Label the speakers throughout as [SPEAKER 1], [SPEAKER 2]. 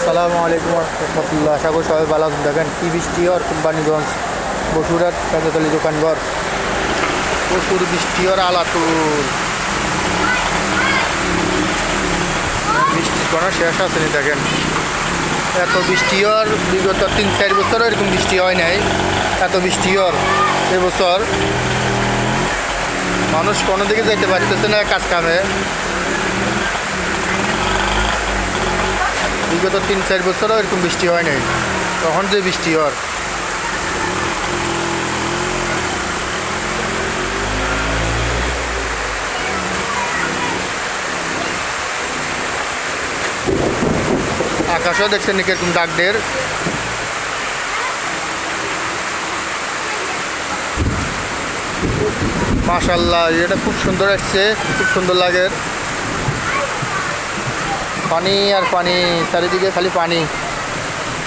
[SPEAKER 1] আসসালামু আলাইকুম রহমতুল্লাহ। আশা করি সবাই ভালো আছেন। দেখেন কি বৃষ্টি আর কোম্পানিগঞ্জ বসুরহাট কাঁচাতলি দোকানঘর প্রচুর বৃষ্টি আর আলাতুল বৃষ্টির কোনো শেষ আসেনি। দেখেন এত বৃষ্টি আর বিগত 3-4 বছর এরকম বৃষ্টি হয় নাই। এত বৃষ্টি আর এবছর মানুষ কোনো দিকে যেতে পারতেছে না কাজ কামে। বিগত 3-4 বছরও এরকম বৃষ্টি হয় নাই, তখন যে বৃষ্টি হয়। আকাশও দেখছেন কিরকম ডাকদের। মাশাল্লাহ, এটা খুব সুন্দর আসছে, খুব সুন্দর লাগে। পানি আর পানি, চারিদিকে খালি পানি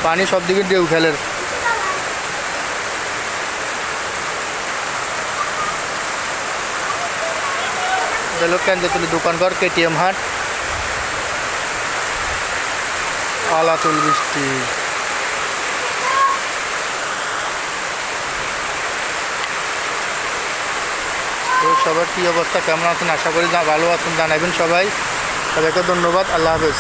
[SPEAKER 1] পানি, সব দিকে ঢেউ খেলের। কেন্দ্রতলি দোকানঘর, কেটিএম হাট, আলাতুল বৃষ্টি। তো সবার কী অবস্থা, কেমন আছেন? আশা করি ভালো আছেন। জানাবেন সবাই। সবাইকে ধন্যবাদ। আল্লাহ হাফেজ।